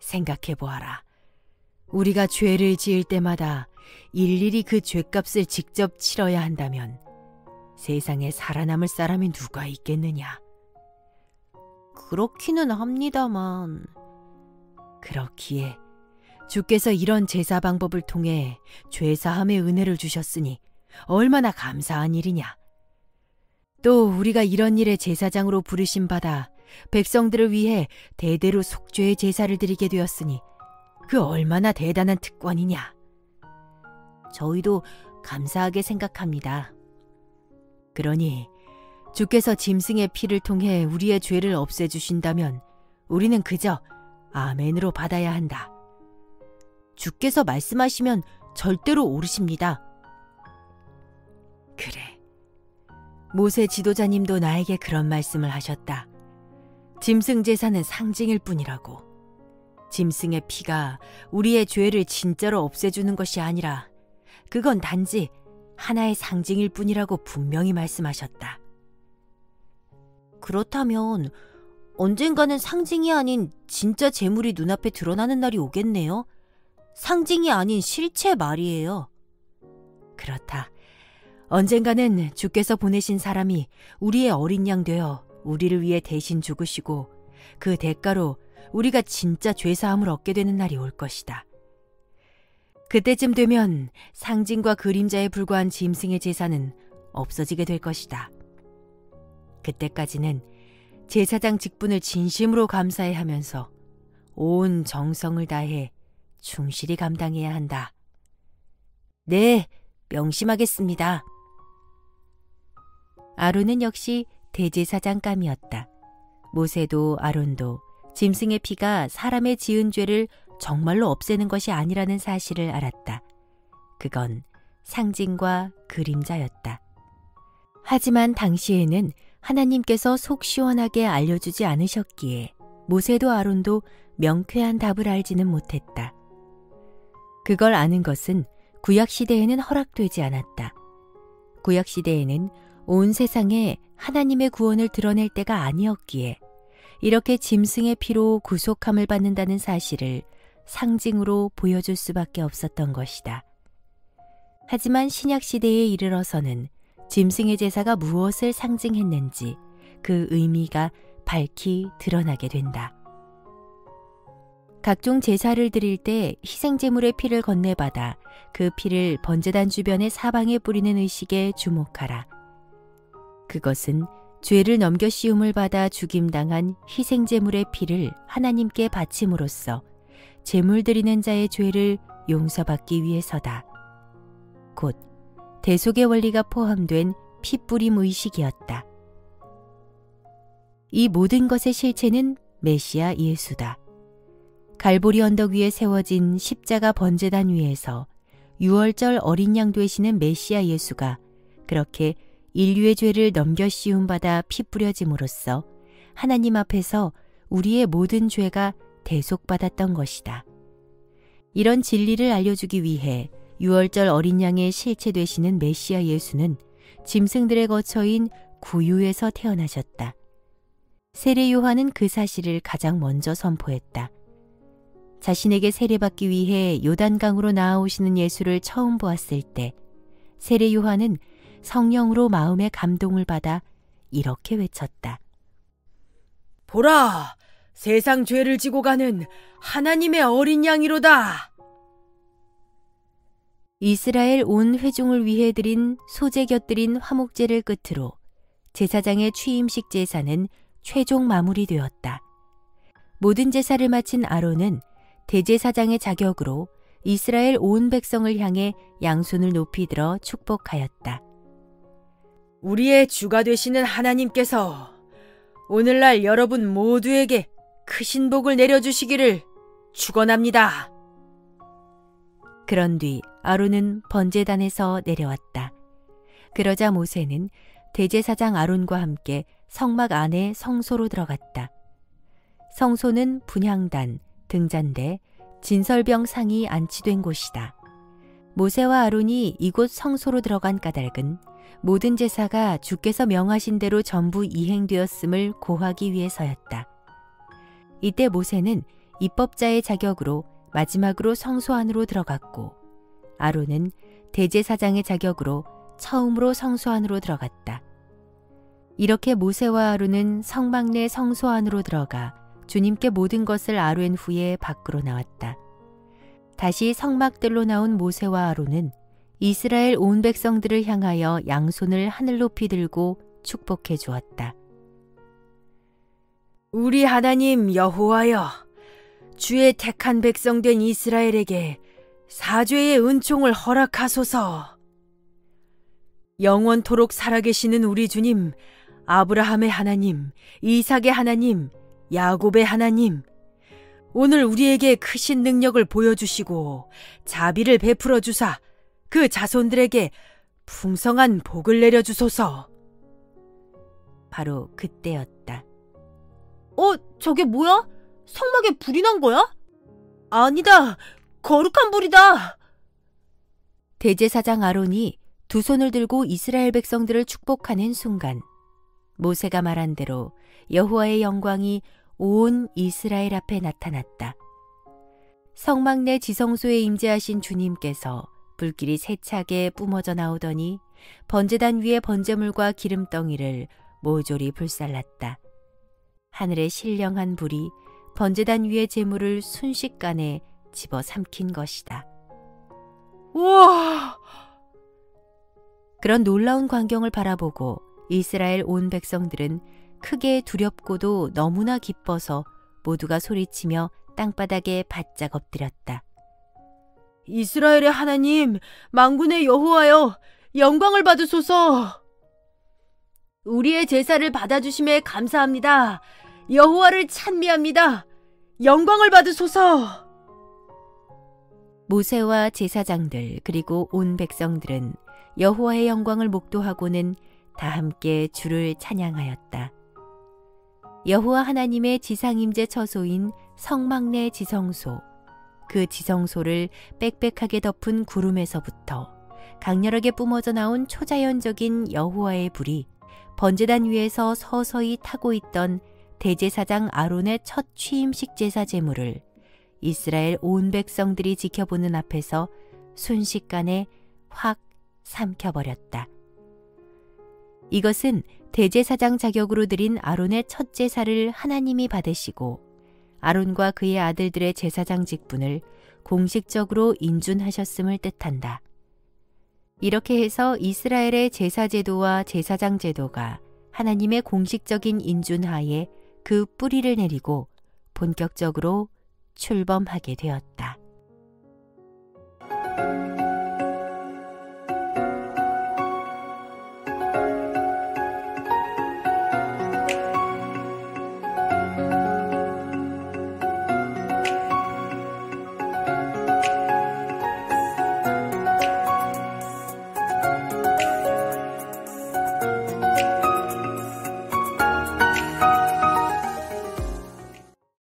생각해 보아라. 우리가 죄를 지을 때마다 일일이 그 죄값을 직접 치러야 한다면 세상에 살아남을 사람이 누가 있겠느냐? 그렇기는 합니다만. 그렇기에 주께서 이런 제사 방법을 통해 죄사함의 은혜를 주셨으니 얼마나 감사한 일이냐. 또 우리가 이런 일에 제사장으로 부르심 받아 백성들을 위해 대대로 속죄의 제사를 드리게 되었으니 그 얼마나 대단한 특권이냐. 저희도 감사하게 생각합니다. 그러니 주께서 짐승의 피를 통해 우리의 죄를 없애주신다면 우리는 그저 아멘으로 받아야 한다. 주께서 말씀하시면 절대로 옳으십니다. 그래. 모세 지도자님도 나에게 그런 말씀을 하셨다. 짐승 제사는 상징일 뿐이라고. 짐승의 피가 우리의 죄를 진짜로 없애주는 것이 아니라 그건 단지 하나의 상징일 뿐이라고 분명히 말씀하셨다. 그렇다면 언젠가는 상징이 아닌 진짜 재물이 눈앞에 드러나는 날이 오겠네요. 상징이 아닌 실체 말이에요. 그렇다. 언젠가는 주께서 보내신 사람이 우리의 어린 양 되어 우리를 위해 대신 죽으시고 그 대가로 우리가 진짜 죄사함을 얻게 되는 날이 올 것이다. 그때쯤 되면 상징과 그림자에 불과한 짐승의 제사는 없어지게 될 것이다. 그때까지는 제사장 직분을 진심으로 감사해 하면서 온 정성을 다해 충실히 감당해야 한다. 네, 명심하겠습니다. 아론은 역시 대제사장감이었다. 모세도 아론도 짐승의 피가 사람의 지은 죄를 정말로 없애는 것이 아니라는 사실을 알았다. 그건 상징과 그림자였다. 하지만 당시에는 하나님께서 속 시원하게 알려주지 않으셨기에 모세도 아론도 명쾌한 답을 알지는 못했다. 그걸 아는 것은 구약시대에는 허락되지 않았다. 구약시대에는 온 세상에 하나님의 구원을 드러낼 때가 아니었기에 이렇게 짐승의 피로 구속함을 받는다는 사실을 상징으로 보여줄 수밖에 없었던 것이다. 하지만 신약시대에 이르러서는 짐승의 제사가 무엇을 상징했는지 그 의미가 밝히 드러나게 된다. 각종 제사를 드릴 때 희생제물의 피를 건네받아 그 피를 번제단 주변의 사방에 뿌리는 의식에 주목하라. 그것은 죄를 넘겨 씌움을 받아 죽임당한 희생제물의 피를 하나님께 바침으로써 제물 드리는 자의 죄를 용서받기 위해서다. 곧 대속의 원리가 포함된 피뿌림 의식이었다. 이 모든 것의 실체는 메시아 예수다. 갈보리 언덕 위에 세워진 십자가 번제단 위에서 유월절 어린 양 되시는 메시아 예수가 그렇게 인류의 죄를 넘겨 씌움받아 피 뿌려짐으로써 하나님 앞에서 우리의 모든 죄가 대속받았던 것이다. 이런 진리를 알려주기 위해 유월절 어린 양의 실체 되시는 메시아 예수는 짐승들의 거처인 구유에서 태어나셨다. 세례 요한은 그 사실을 가장 먼저 선포했다. 자신에게 세례받기 위해 요단강으로 나아오시는 예수를 처음 보았을 때 세례 요한은 성령으로 마음의 감동을 받아 이렇게 외쳤다. 보라! 세상 죄를 지고 가는 하나님의 어린 양이로다! 이스라엘 온 회중을 위해 드린 소제 곁들인 화목제를 끝으로 제사장의 취임식 제사는 최종 마무리되었다. 모든 제사를 마친 아론은 대제사장의 자격으로 이스라엘 온 백성을 향해 양손을 높이 들어 축복하였다. 우리의 주가 되시는 하나님께서 오늘날 여러분 모두에게 크신 복을 내려주시기를 축원합니다. 그런 뒤 아론은 번제단에서 내려왔다. 그러자 모세는 대제사장 아론과 함께 성막 안에 성소로 들어갔다. 성소는 분향단, 등잔대, 진설병 상이 안치된 곳이다. 모세와 아론이 이곳 성소로 들어간 까닭은 모든 제사가 주께서 명하신 대로 전부 이행되었음을 고하기 위해서였다. 이때 모세는 입법자의 자격으로 마지막으로 성소 안으로 들어갔고 아론은 대제사장의 자격으로 처음으로 성소 안으로 들어갔다. 이렇게 모세와 아론은 성막 내 성소 안으로 들어가 주님께 모든 것을 아뢰은 후에 밖으로 나왔다. 다시 성막들로 나온 모세와 아론은 이스라엘 온 백성들을 향하여 양손을 하늘 높이 들고 축복해 주었다. 우리 하나님 여호와여, 주의 택한 백성된 이스라엘에게 사죄의 은총을 허락하소서. 영원토록 살아계시는 우리 주님, 아브라함의 하나님, 이삭의 하나님, 야곱의 하나님, 오늘 우리에게 크신 능력을 보여주시고 자비를 베풀어 주사 그 자손들에게 풍성한 복을 내려주소서. 바로 그때였다. 저게 뭐야? 성막에 불이 난 거야? 아니다, 거룩한 불이다. 대제사장 아론이 두 손을 들고 이스라엘 백성들을 축복하는 순간 모세가 말한 대로 여호와의 영광이 온 이스라엘 앞에 나타났다. 성막 내 지성소에 임재하신 주님께서 불길이 세차게 뿜어져 나오더니 번제단 위에 번제물과 기름덩이를 모조리 불살랐다. 하늘의 신령한 불이 번제단 위의 제물을 순식간에 집어삼킨 것이다. 우와! 그런 놀라운 광경을 바라보고 이스라엘 온 백성들은 크게 두렵고도 너무나 기뻐서 모두가 소리치며 땅바닥에 바짝 엎드렸다. 이스라엘의 하나님, 만군의 여호와여, 영광을 받으소서. 우리의 제사를 받아주심에 감사합니다. 여호와를 찬미합니다. 영광을 받으소서. 모세와 제사장들 그리고 온 백성들은 여호와의 영광을 목도하고는 다 함께 주를 찬양하였다. 여호와 하나님의 지상임재 처소인 성막 내 지성소, 그 지성소를 빽빽하게 덮은 구름에서부터 강렬하게 뿜어져 나온 초자연적인 여호와의 불이 번제단 위에서 서서히 타고 있던 대제사장 아론의 첫 취임식 제사 제물을 이스라엘 온 백성들이 지켜보는 앞에서 순식간에 확 삼켜버렸다. 이것은 대제사장 자격으로 드린 아론의 첫 제사를 하나님이 받으시고 아론과 그의 아들들의 제사장 직분을 공식적으로 인준하셨음을 뜻한다. 이렇게 해서 이스라엘의 제사 제도와 제사장 제도가 하나님의 공식적인 인준하에 그 뿌리를 내리고 본격적으로 출범하게 되었다.